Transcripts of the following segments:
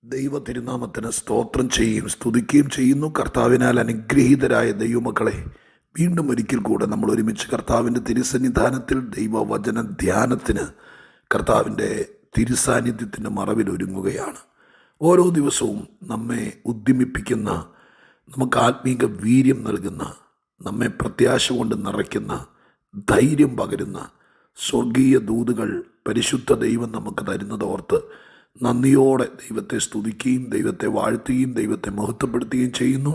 ദൈവ തിരുനാമത്തിന് സ്തോത്രം ചെയ്യുകയും സ്തുതിക്കുകയും ചെയ്യുന്നു. കർത്താവിനാൽ അനുഗ്രഹീതരായ ദൈവമക്കളെ, വീണ്ടും ഒരിക്കൽ കൂടെ നമ്മൾ ഒരുമിച്ച് കർത്താവിൻ്റെ തിരുസന്നിധാനത്തിൽ ദൈവവചന ധ്യാനത്തിന് കർത്താവിൻ്റെ തിരുസാന്നിധ്യത്തിൻ്റെ മറവിൽ ഒരുങ്ങുകയാണ്. ഓരോ ദിവസവും നമ്മെ ഉദ്യമിപ്പിക്കുന്ന, നമുക്ക് ആത്മീക വീര്യം നൽകുന്ന, നമ്മെ പ്രത്യാശ കൊണ്ട് നിറയ്ക്കുന്ന, ധൈര്യം പകരുന്ന സ്വർഗീയ ദൂതുകൾ പരിശുദ്ധ ദൈവം നമുക്ക് തരുന്നതോർത്ത് നന്ദിയോടെ ദൈവത്തെ സ്തുതിക്കുകയും ദൈവത്തെ വാഴ്ത്തുകയും ദൈവത്തെ മഹത്വപ്പെടുത്തുകയും ചെയ്യുന്നു.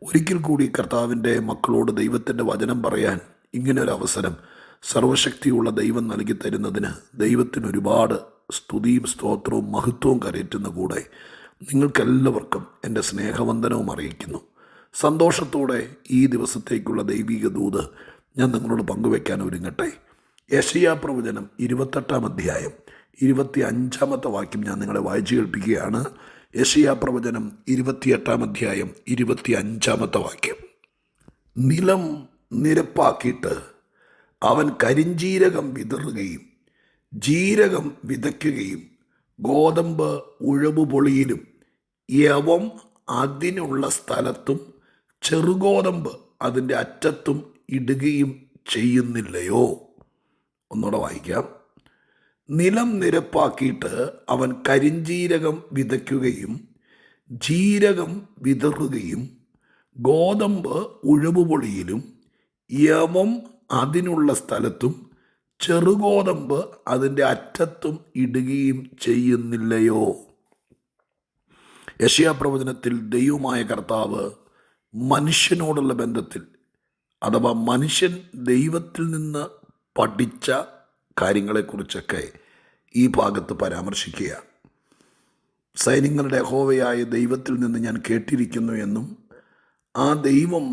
ഒരിക്കൽ കൂടി കർത്താവിൻ്റെ മക്കളോട് ദൈവത്തിൻ്റെ വചനം പറയാൻ ഇങ്ങനൊരവസരം സർവശക്തിയുള്ള ദൈവം നൽകി തരുന്നതിന് ദൈവത്തിന് ഒരുപാട് സ്തുതിയും സ്തോത്രവും മഹത്വവും കരയറ്റുന്ന കൂടെ നിങ്ങൾക്കെല്ലാവർക്കും എൻ്റെ സ്നേഹവന്ദനവും അറിയിക്കുന്നു. സന്തോഷത്തോടെ ഈ ദിവസത്തേക്കുള്ള ദൈവിക ദൂത് ഞാൻ നിങ്ങളോട് പങ്കുവയ്ക്കാൻ ഒരുങ്ങട്ടെ. യെശയ്യാ പ്രവചനം 28-ാം അധ്യായം 25-ാമത്തെ വാക്യം ഞാൻ നിങ്ങളെ വായിച്ചു കേൾപ്പിക്കുകയാണ്. യെശയ്യാ പ്രവചനം 28-ാം അധ്യായം 25-ാമത്തെ വാക്യം. നിലം നിരപ്പാക്കിയിട്ട് അവൻ കരിഞ്ജീരകം വിതറുകയും ജീരകം വിതയ്ക്കുകയും ഗോതമ്പ് ഉഴവുപൊളിയിലും യവം അതിനുള്ള സ്ഥലത്തും ചെറുഗോതമ്പ് അതിൻ്റെ അറ്റത്തും ഇടുകയും ചെയ്യുന്നില്ലയോ? ഒന്നുകൂടെ വായിക്കാം. നിലം നിരപ്പാക്കിയിട്ട് അവൻ കരിഞ്ജീരകം വിതയ്ക്കുകയും ജീരകം വിതറുകയും ഗോതമ്പ് ഉഴവുപൊളിയിലും യവം അതിനുള്ള സ്ഥലത്തും ചെറുഗോതമ്പ് അതിൻ്റെ അറ്റത്തും ഇടുകയും ചെയ്യുന്നില്ലയോ? യെശയ്യാ പ്രവചനത്തിൽ ദൈവമായ കർത്താവ് മനുഷ്യനോടുള്ള ബന്ധത്തിൽ, അഥവാ മനുഷ്യൻ ദൈവത്തിൽ നിന്ന് പഠിച്ച കാര്യങ്ങളെക്കുറിച്ചൊക്കെ ഈ ഭാഗത്ത് പരാമർശിക്കുകയാണ്. സൈന്യങ്ങളുടെ യഹോവയായ ദൈവത്തിൽ നിന്ന് ഞാൻ കേട്ടിരിക്കുന്നു എന്നും ആ ദൈവം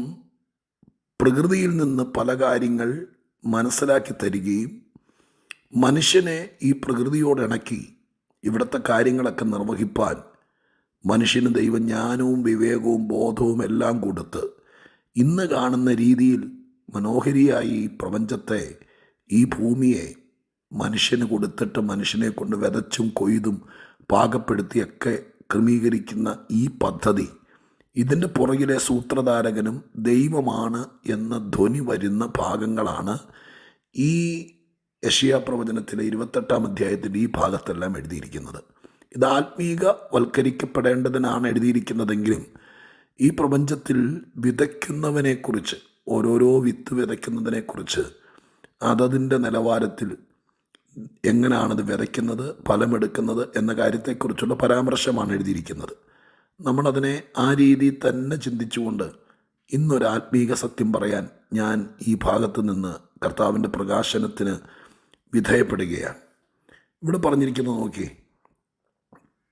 പ്രകൃതിയിൽ നിന്ന് പല കാര്യങ്ങൾ മനസ്സിലാക്കി തരികയും മനുഷ്യനെ ഈ പ്രകൃതിയോട് ഇണക്കി ഇവിടുത്തെ കാര്യങ്ങളൊക്കെ നിർവഹിപ്പാൻ മനുഷ്യന് ദൈവം ജ്ഞാനവും വിവേകവും ബോധവും എല്ലാം കൊടുത്ത് ഇന്ന് കാണുന്ന രീതിയിൽ മനോഹരിയായി ഈ പ്രപഞ്ചത്തെ, ഈ ഭൂമിയെ മനുഷ്യന് കൊടുത്തിട്ട് മനുഷ്യനെ കൊണ്ട് വിതച്ചും കൊയ്തും പാകപ്പെടുത്തിയൊക്കെ ക്രമീകരിക്കുന്ന ഈ പദ്ധതി, ഇതിൻ്റെ പുറകിലെ സൂത്രധാരകനും ദൈവമാണ് എന്ന ധ്വനി വരുന്ന ഭാഗങ്ങളാണ് ഈ യെശയ്യാ പ്രവചനത്തിലെ 28-ാം അധ്യായത്തിൻ്റെ ഈ ഭാഗത്തെല്ലാം എഴുതിയിരിക്കുന്നത്. ഇത് ആത്മീകവൽക്കരിക്കപ്പെടേണ്ടതിനാണ് എഴുതിയിരിക്കുന്നതെങ്കിലും ഈ പ്രപഞ്ചത്തിൽ വിതയ്ക്കുന്നവനെക്കുറിച്ച്, ഓരോരോ വിത്ത് വിതയ്ക്കുന്നതിനെക്കുറിച്ച് അതതിൻ്റെ നിലവാരത്തിൽ എങ്ങനെയാണത് വിതയ്ക്കുന്നത്, ഫലമെടുക്കുന്നത് എന്ന കാര്യത്തെക്കുറിച്ചുള്ള പരാമർശമാണ് എഴുതിയിരിക്കുന്നത്. നമ്മളതിനെ ആ രീതിയിൽ തന്നെ ചിന്തിച്ചുകൊണ്ട് ഇന്നൊരു ആത്മീക സത്യം പറയാൻ ഞാൻ ഈ ഭാഗത്ത് നിന്ന് കർത്താവിൻ്റെ പ്രകാശനത്തിന് വിധേയപ്പെടുകയാണ്. ഇവിടെ പറഞ്ഞിരിക്കുന്നത് നോക്കി,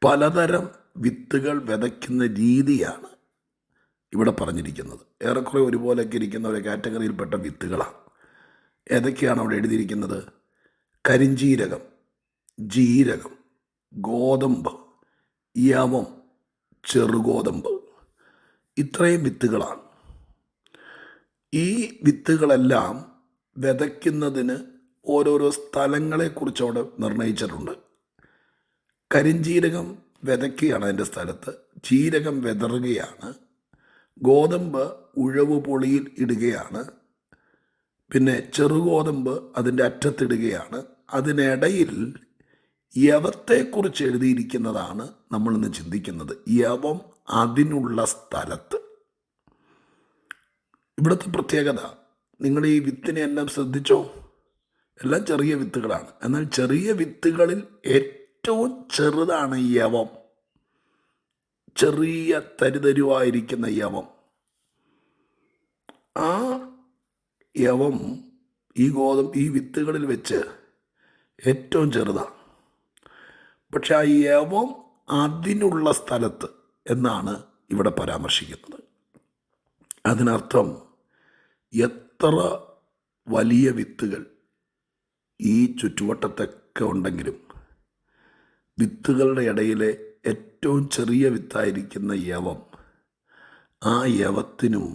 പലതരം വിത്തുകൾ വിതയ്ക്കുന്ന രീതിയാണ് ഇവിടെ പറഞ്ഞിരിക്കുന്നത്. ഏറെക്കുറെ ഒരുപോലെയൊക്കെ ഇരിക്കുന്ന ഒരു കാറ്റഗറിയിൽപ്പെട്ട വിത്തുകളാണ്. ഏതൊക്കെയാണ് അവിടെ എഴുതിയിരിക്കുന്നത്? കരിഞ്ജീരകം, ജീരകം, ഗോതമ്പ്, യവം, ചെറുഗോതമ്പ്, ഇത്രയും വിത്തുകളാണ്. ഈ വിത്തുകളെല്ലാം വിതയ്ക്കുന്നതിന് ഓരോരോ സ്ഥലങ്ങളെക്കുറിച്ച് അവിടെ നിർണയിച്ചിട്ടുണ്ട്. കരിഞ്ജീരകം വിതയ്ക്കുകയാണ് അതിൻ്റെ സ്ഥലത്ത്, ജീരകം വിതറുകയാണ്, ഗോതമ്പ് ഉഴവ് പൊളിയിൽ ഇടുകയാണ്, പിന്നെ ചെറുഗോതമ്പ് അതിൻ്റെ അറ്റത്തിടുകയാണ്. അതിനിടയിൽ യവത്തെക്കുറിച്ച് എഴുതിയിരിക്കുന്നതാണ് നമ്മളിന്ന് ചിന്തിക്കുന്നത്. യവം അതിനുള്ള സ്ഥലത്ത്. ഇവിടുത്തെ പ്രത്യേകത, നിങ്ങൾ ഈ വിത്തിനെ എല്ലാം ശ്രദ്ധിച്ചോ? എല്ലാം ചെറിയ വിത്തുകളാണ്. എന്നാൽ ചെറിയ വിത്തുകളിൽ ഏറ്റവും ചെറുതാണ് യവം. ചെറിയ തരിതരുവായിരിക്കുന്ന യവം. ആ യവം ഈ വിത്തുകളിൽ വെച്ച് ഏറ്റവും ചെറുതാണ്. പക്ഷെ ആ യവം അതിനുള്ള സ്ഥലത്ത് എന്നാണ് ഇവിടെ പരാമർശിക്കുന്നത്. അതിനർത്ഥം എത്ര വലിയ വിത്തുകൾ ഈ ചുറ്റുവട്ടത്തൊക്കെ ഉണ്ടെങ്കിലും വിത്തുകളുടെ ഇടയിലെ ഏറ്റവും ചെറിയ വിത്തായിരിക്കുന്ന യവം, ആ യവത്തിനും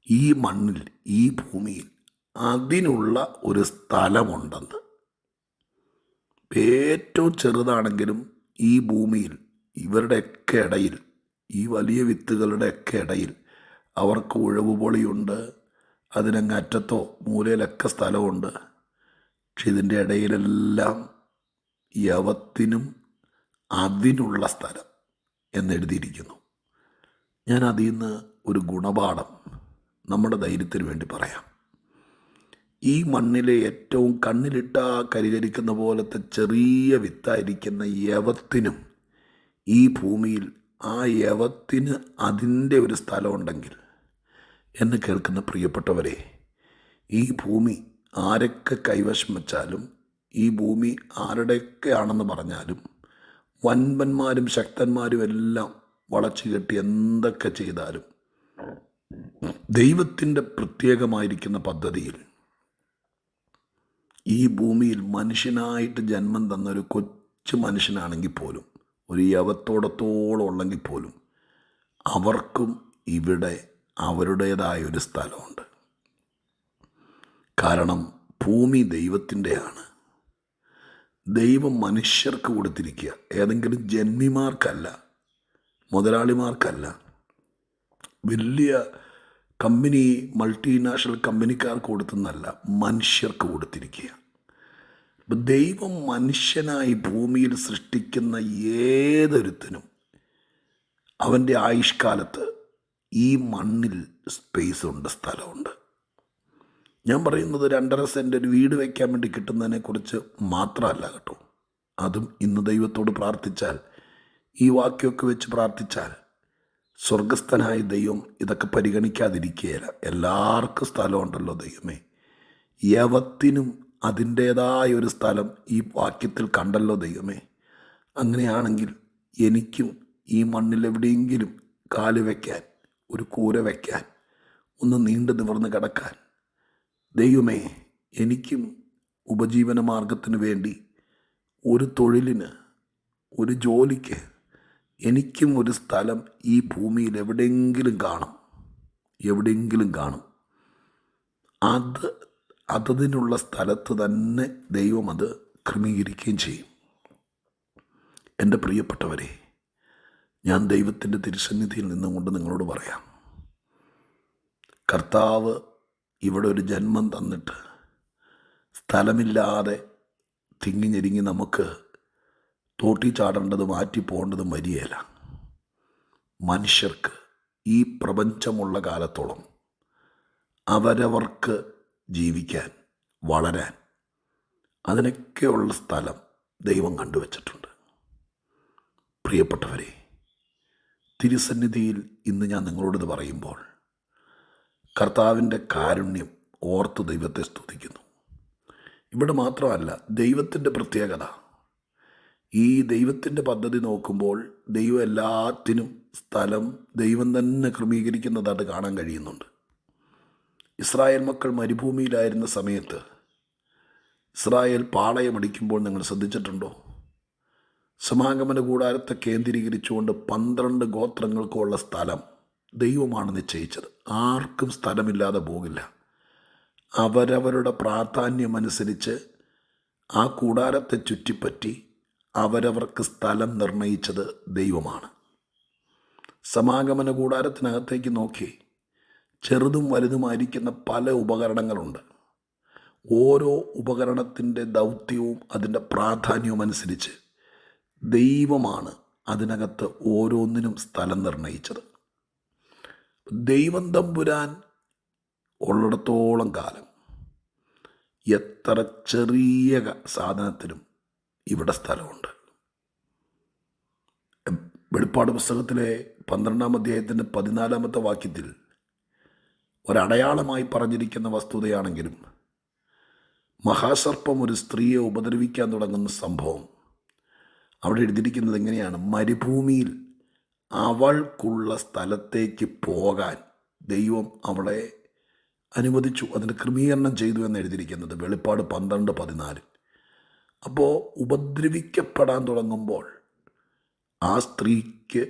ഈ മണ്ണിൽ, ഈ ഭൂമിയിൽ അതിനുള്ള ഒരു സ്ഥലമുണ്ടെന്ന്. ഏറ്റവും ചെറുതാണെങ്കിലും ഈ ഭൂമിയിൽ ഇവരുടെയൊക്കെ ഇടയിൽ, ഈ വലിയ വിത്തുകളുടെയൊക്കെ ഇടയിൽ അവർക്ക് ഉഴവുപൊളിയുണ്ട്, അതിനങ്ങ് അറ്റത്തോ മൂലയിലൊക്കെ സ്ഥലമുണ്ട്. പക്ഷെ ഇതിൻ്റെ ഇടയിലെല്ലാം യവത്തിനും അതിനുള്ള സ്ഥലം എന്നെഴുതിയിരിക്കുന്നു. ഞാൻ അതിൽ നിന്ന് ഒരു ഗുണപാഠം നമ്മുടെ ധൈര്യത്തിന് വേണ്ടി പറയാം. ഈ മണ്ണിലെ ഏറ്റവും കണ്ണിലിട്ടാ കരികരിക്കുന്ന പോലത്തെ ചെറിയ വിത്തായിരിക്കുന്ന യവത്തിനും ഈ ഭൂമിയിൽ ആ യവത്തിന് അതിൻ്റെ ഒരു സ്ഥലമുണ്ടെങ്കിൽ, എന്നെ കേൾക്കുന്ന പ്രിയപ്പെട്ടവരെ, ഈ ഭൂമി ആരൊക്കെ കൈവശം വച്ചാലും, ഈ ഭൂമി ആരുടെയൊക്കെ ആണെന്ന് പറഞ്ഞാലും, വൻപന്മാരും ശക്തന്മാരും എല്ലാം വളച്ചു കെട്ടി എന്തൊക്കെ ചെയ്താലും, ദൈവത്തിൻ്റെ പ്രത്യേകമായിരിക്കുന്ന പദ്ധതിയിൽ ഈ ഭൂമിയിൽ മനുഷ്യനായിട്ട് ജന്മം തന്നൊരു കൊച്ചു മനുഷ്യനാണെങ്കിൽ പോലും, ഒരു യവത്തോടത്തോളം ഉള്ളെങ്കിൽ പോലും, അവർക്കും ഇവിടെ അവരുടേതായൊരു സ്ഥലമുണ്ട്. കാരണം ഭൂമി ദൈവത്തിൻ്റെയാണ്. ദൈവം മനുഷ്യർക്ക് കൊടുത്തിരിക്കുക, ഏതെങ്കിലും ജന്മിമാർക്കല്ല, മുതലാളിമാർക്കല്ല, വലിയ കമ്പനി മൾട്ടിനാഷണൽ കമ്പനിക്കാർക്ക് കൊടുത്തെന്നല്ല, മനുഷ്യർക്ക് കൊടുത്തിരിക്കുക. ദൈവം മനുഷ്യനായി ഭൂമിയിൽ സൃഷ്ടിക്കുന്ന ഏതൊരുത്തനും അവൻ്റെ ആയുഷ്കാലത്ത് ഈ മണ്ണിൽ സ്പേസ് ഉണ്ട്, സ്ഥലമുണ്ട്. ഞാൻ പറയുന്നത് 2.5 സെൻറ്റ് ഒരു വീട് വയ്ക്കാൻ വേണ്ടി കിട്ടുന്നതിനെക്കുറിച്ച് മാത്രമല്ല കേട്ടോ. അതും ഇന്ന് ദൈവത്തോട് പ്രാർത്ഥിച്ചാൽ, ഈ വാക്യമൊക്കെ വെച്ച് പ്രാർത്ഥിച്ചാൽ, സ്വർഗസ്ഥനായ ദൈവം ഇതൊക്കെ പരിഗണിക്കാതിരിക്കുകയില്ല. എല്ലാവർക്കും സ്ഥലമുണ്ടല്ലോ ദൈവമേ. യവത്തിനും അതിൻ്റേതായ ഒരു സ്ഥലം ഈ വാക്യത്തിൽ കണ്ടല്ലോ ദൈവമേ. അങ്ങനെയാണെങ്കിൽ എനിക്കും ഈ മണ്ണിൽ എവിടെയെങ്കിലും കാല് വയ്ക്കാൻ, ഒരു കൂര വയ്ക്കാൻ, ഒന്ന് നീണ്ടു നിവർന്ന് കിടക്കാൻ, ദൈവമേ എനിക്കും ഉപജീവന മാർഗത്തിന് വേണ്ടി, ഒരു തൊഴിലിന്, ഒരു ജോലിക്ക് എനിക്കും ഒരു സ്ഥലം ഈ ഭൂമിയിൽ എവിടെയെങ്കിലും കാണും, എവിടെയെങ്കിലും കാണും. അതിനുള്ള സ്ഥലത്ത് തന്നെ ദൈവം അത് ക്രമീകരിക്കുകയും ചെയ്യും. എൻ്റെ പ്രിയപ്പെട്ടവരെ, ഞാൻ ദൈവത്തിൻ്റെ തിരുസന്നിധിയിൽ നിന്നുകൊണ്ട് നിങ്ങളോട് പറയാം, കർത്താവ് ഇവിടെ ഒരു ജന്മം തന്നിട്ട് സ്ഥലമില്ലാതെ തിങ്ങി ഞെരുങ്ങി നമുക്ക് തോട്ടി ചാടേണ്ടത്, മാറ്റി പോകേണ്ടതും വരികയില്ല. മനുഷ്യർക്ക് ഈ പ്രപഞ്ചമുള്ള കാലത്തോളം അവരവർക്ക് ജീവിക്കാൻ, വളരാൻ, അതിനൊക്കെയുള്ള സ്ഥലം ദൈവം കണ്ടുവച്ചിട്ടുണ്ട്. പ്രിയപ്പെട്ടവരെ, തിരുസന്നിധിയിൽ ഇന്ന് ഞാൻ നിങ്ങളോടിത് പറയുമ്പോൾ കർത്താവിൻ്റെ കാരുണ്യം ഓർത്ത് ദൈവത്തെ സ്തുതിക്കുന്നു. ഇവിടെ മാത്രമല്ല, ദൈവത്തിൻ്റെ പ്രത്യേകത, ഈ ദൈവത്തിൻ്റെ പദ്ധതി നോക്കുമ്പോൾ ദൈവം എല്ലാത്തിനും സ്ഥലം ദൈവം തന്നെ ക്രമീകരിക്കുന്നതായിട്ട് കാണാൻ കഴിയുന്നുണ്ട്. ഇസ്രായേൽ മക്കൾ മരുഭൂമിയിലായിരുന്ന സമയത്ത് ഇസ്രായേൽ പാളയമടിക്കുമ്പോൾ നിങ്ങൾ ശ്രദ്ധിച്ചിട്ടുണ്ടോ? സമാഗമന കൂടാരത്തെ കേന്ദ്രീകരിച്ചുകൊണ്ട് 12 ഗോത്രങ്ങൾക്കുള്ള സ്ഥലം ദൈവമാണ് നിശ്ചയിച്ചത്. ആർക്കും സ്ഥലമില്ലാതെ പോകില്ല. അവരവരുടെ പ്രാധാന്യമനുസരിച്ച് ആ കൂടാരത്തെ ചുറ്റിപ്പറ്റി അവരവർക്ക് സ്ഥലം നിർണയിച്ചത് ദൈവമാണ്. സമാഗമന കൂടാരത്തിനകത്തേക്ക് നോക്കി, ചെറുതും വലുതുമായിരിക്കുന്ന പല ഉപകരണങ്ങളുണ്ട്. ഓരോ ഉപകരണത്തിൻ്റെ ദൗത്യവും അതിൻ്റെ പ്രാധാന്യവും അനുസരിച്ച് ദൈവമാണ് അതിനകത്ത് ഓരോന്നിനും സ്ഥലം നിർണയിച്ചത്. ദൈവം തമ്പുരാൻ ഉള്ളിടത്തോളം കാലം എത്ര ചെറിയ സാധനത്തിനും ഇവിടെ സ്ഥലമുണ്ട്. വെളിപ്പാട് പുസ്തകത്തിലെ 12-ാം അധ്യായത്തിൻ്റെ 14-ാമത്തെ വാക്യത്തിൽ ഒരടയാളമായി പറഞ്ഞിരിക്കുന്ന വസ്തുതയാണെങ്കിലും, മഹാസർപ്പം ഒരു സ്ത്രീയെ ഉപദ്രവിക്കാൻ തുടങ്ങുന്ന സംഭവം അവിടെ എഴുതിയിരിക്കുന്നത് എങ്ങനെയാണ്? മരുഭൂമിയിൽ അവൾക്കുള്ള സ്ഥലത്തേക്ക് പോകാൻ ദൈവം അവളെ അനുവദിച്ചു, അതിന് ക്രമീകരണം ചെയ്തു എന്ന് എഴുതിയിരിക്കുന്നത് വെളിപ്പാട് 12:14. അപ്പോൾ ഉപദ്രവിക്കപ്പെടാൻ തുടങ്ങുമ്പോൾ ആ സ്ത്രീക്ക്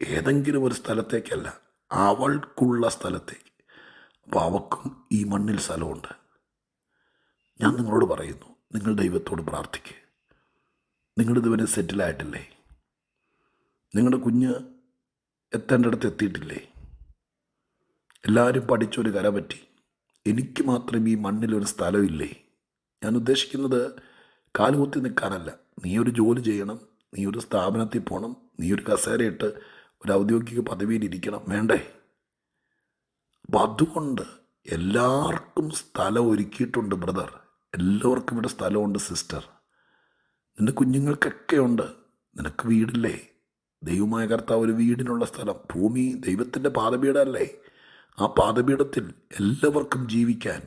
ഏതെങ്കിലും ഒരു സ്ഥലത്തേക്കല്ല, അവൾക്കുള്ള സ്ഥലത്തേക്ക്. അപ്പോൾ അവൾക്കും ഈ മണ്ണിൽ സ്ഥലമുണ്ട്. ഞാൻ നിങ്ങളോട് പറയുന്നു, നിങ്ങൾ ദൈവത്തോട് പ്രാർത്ഥിക്കുക. നിങ്ങളിതുവരെ സെറ്റിലായിട്ടില്ലേ? നിങ്ങളുടെ കുഞ്ഞ് എത്തേണ്ടടുത്ത് എത്തിയിട്ടില്ലേ? എല്ലാവരും പഠിച്ചൊരു കര പറ്റി, എനിക്ക് മാത്രം ഈ മണ്ണിലൊരു സ്ഥലമില്ലേ? ഞാൻ ഉദ്ദേശിക്കുന്നത് കാലുകുത്തി നിൽക്കാനല്ല. നീ ഒരു ജോലി ചെയ്യണം, നീ ഒരു സ്ഥാപനത്തിൽ പോകണം, നീ ഒരു കസേരയിട്ട് ഒരു ഔദ്യോഗിക പദവിയിൽ ഇരിക്കണം, വേണ്ടേ? അപ്പം അതുകൊണ്ട് എല്ലാവർക്കും സ്ഥലം ഒരുക്കിയിട്ടുണ്ട് ബ്രദർ, എല്ലാവർക്കും ഇവിടെ സ്ഥലമുണ്ട് സിസ്റ്റർ. നിൻ്റെ കുഞ്ഞുങ്ങൾക്കൊക്കെ ഉണ്ട്. നിനക്ക് വീടില്ലേ? ദൈവമായ കർത്താവ് ഒരു വീടിനുള്ള സ്ഥലം, ഭൂമി ദൈവത്തിൻ്റെ പാദപീഠമല്ലേ? ആ പാദപീഠത്തിൽ എല്ലാവർക്കും ജീവിക്കാൻ,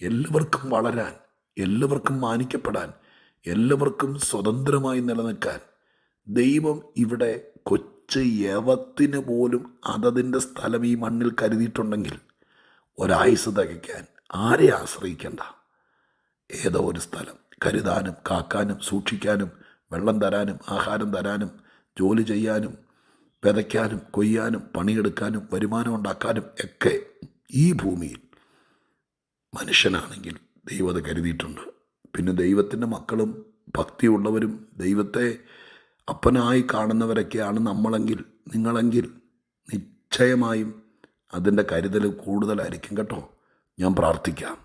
എല്ലാവർക്കും വളരാൻ, എല്ലാവർക്കും മാനിക്കപ്പെടാൻ, എല്ലാവർക്കും സ്വതന്ത്രമായി നിലനിൽക്കാൻ ദൈവം ഇവിടെ കൊച്ചു യവത്തിന് പോലും അതതിൻ്റെ സ്ഥലം ഈ മണ്ണിൽ കരുതിയിട്ടുണ്ടെങ്കിൽ ഒരായുസ് തികയ്ക്കാൻ ആരെ ആശ്രയിക്കേണ്ട? ഏതോ ഒരു സ്ഥലം കരുതാനും കാക്കാനും സൂക്ഷിക്കാനും വെള്ളം തരാനും ആഹാരം തരാനും ജോലി ചെയ്യാനും വിതയ്ക്കാനും കൊയ്യാനും പണിയെടുക്കാനും വരുമാനം ഉണ്ടാക്കാനും ഒക്കെ ഈ ഭൂമിയിൽ മനുഷ്യനാണെങ്കിൽ ദൈവം അത് കരുതിയിട്ടുണ്ട്. പിന്നെ ദൈവത്തിൻ്റെ മക്കളും ഭക്തിയുള്ളവരും ദൈവത്തെ അപ്പനായി കാണുന്നവരൊക്കെയാണ് നമ്മളെങ്കിൽ, നിങ്ങളെങ്കിൽ നിശ്ചയമായും അതിൻ്റെ കരുതൽ കൂടുതലായിരിക്കും കേട്ടോ. ഞാൻ പ്രാർത്ഥിക്കാം.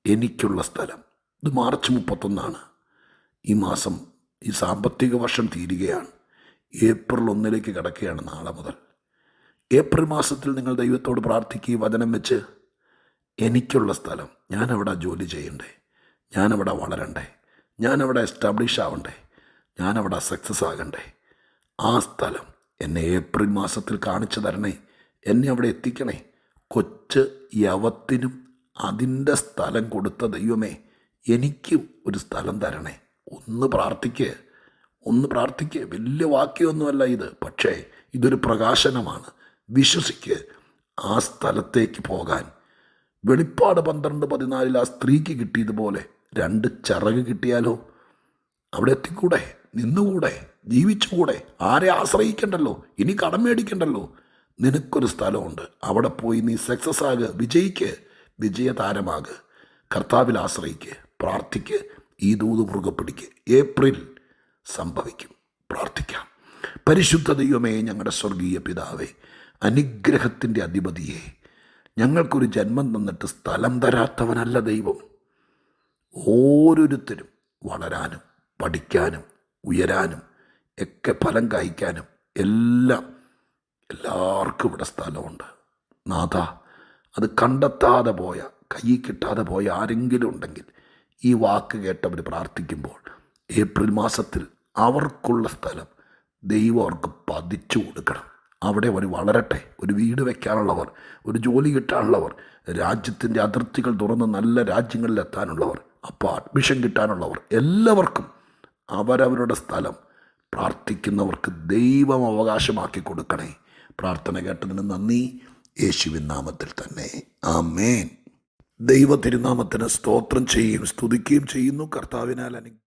എനിക്കുള്ള സ്ഥലം, ഇത് മാർച്ച് 31 ഈ മാസം, ഈ സാമ്പത്തിക വർഷം തീരുകയാണ്. ഏപ്രിൽ 1 കിടക്കുകയാണ് നാളെ മുതൽ. ഏപ്രിൽ മാസത്തിൽ നിങ്ങൾ ദൈവത്തോട് പ്രാർത്ഥിക്കുകയും വചനം വെച്ച്, എനിക്കുള്ള സ്ഥലം, ഞാനവിടെ ജോലി ചെയ്യണ്ടേ, ഞാനവിടെ വളരണ്ടേ, ഞാനവിടെ എസ്റ്റാബ്ലിഷ് ആവണ്ടേ, ഞാനവിടെ സക്സസ് ആകണ്ടേ, ആ സ്ഥലം എന്നെ ഏപ്രിൽ മാസത്തിൽ കാണിച്ചു തരണേ, എന്നെ അവിടെ എത്തിക്കണേ. കൊച്ച് യവത്തിനും അതിൻ്റെ സ്ഥലം കൊടുത്ത ദൈവമേ, എനിക്കും ഒരു സ്ഥലം തരണേ. ഒന്ന് പ്രാർത്ഥിക്ക്. വലിയ വാക്യമൊന്നുമല്ല ഇത്, പക്ഷേ ഇതൊരു പ്രകാശനമാണ്. വിശ്വസിക്ക്. ആ സ്ഥലത്തേക്ക് പോകാൻ വെളിപ്പാട് 12:14 ആ സ്ത്രീക്ക് കിട്ടിയതുപോലെ 2 ചിറക് കിട്ടിയാലോ? അവിടെ എത്തിക്കൂടെ? നിന്നുകൂടെ? ജീവിച്ചുകൂടെ? ആരെ ആശ്രയിക്കണ്ടല്ലോ, ഇനി കടം മേടിക്കണ്ടല്ലോ. നിനക്കൊരു സ്ഥലമുണ്ട്. അവിടെ പോയി നീ സക്സസ് ആകുക, വിജയിക്ക്, വിജയതാരമാകുക. കർത്താവിൽ ആശ്രയിക്ക്, പ്രാർത്ഥിക്ക്, ഈ ദൂത് മുറുകെ പിടിക്ക്. ഏപ്രിൽ സംഭവിക്കും. പ്രാർത്ഥിക്കാം. പരിശുദ്ധ ദൈവമേ, ഞങ്ങളുടെ സ്വർഗീയ പിതാവേ, അനുഗ്രഹത്തിൻ്റെ അധിപതിയെ, ഞങ്ങൾക്കൊരു ജന്മം തന്നിട്ട് സ്ഥലം തരാത്തവനല്ല ദൈവം. ഓരോരുത്തരും വളരാനും പഠിക്കാനും ഉയരാനും ഒക്കെ ഫലം കായ്ക്കാനും എല്ലാവർക്കും ഇവിടെ സ്ഥലമുണ്ട് നാഥ. അത് കണ്ടെത്താതെ പോയ, കയ്യിൽ കിട്ടാതെ പോയ ആരെങ്കിലും ഉണ്ടെങ്കിൽ ഈ വാക്ക് കേട്ടവർ പ്രാർത്ഥിക്കുമ്പോൾ ഏപ്രിൽ മാസത്തിൽ അവർക്കുള്ള സ്ഥലം ദൈവം അവർക്ക് പതിച്ചു കൊടുക്കണം. അവിടെ അവർ വളരട്ടെ. ഒരു വീട് വയ്ക്കാനുള്ളവർ, ഒരു ജോലി കിട്ടാനുള്ളവർ, രാജ്യത്തിൻ്റെ അതിർത്തികൾ തുറന്ന് നല്ല രാജ്യങ്ങളിലെത്താനുള്ളവർ, അപ്പോൾ അഡ്മിഷൻ കിട്ടാനുള്ളവർ, എല്ലാവർക്കും അവരവരുടെ സ്ഥലം പ്രാർത്ഥിക്കുന്നവർക്ക് ദൈവം അവകാശമാക്കി കൊടുക്കണേ. പ്രാർത്ഥന കേട്ടതിന് നന്ദി. യേശുവിൻ നാമത്തിൽ തന്നെ ആമേൻ. ദൈവ തിരുനാമത്തിന് സ്തോത്രം ചെയ്യുകയും സ്തുതിക്കുകയും ചെയ്യുന്നു. കർത്താവിനാൽ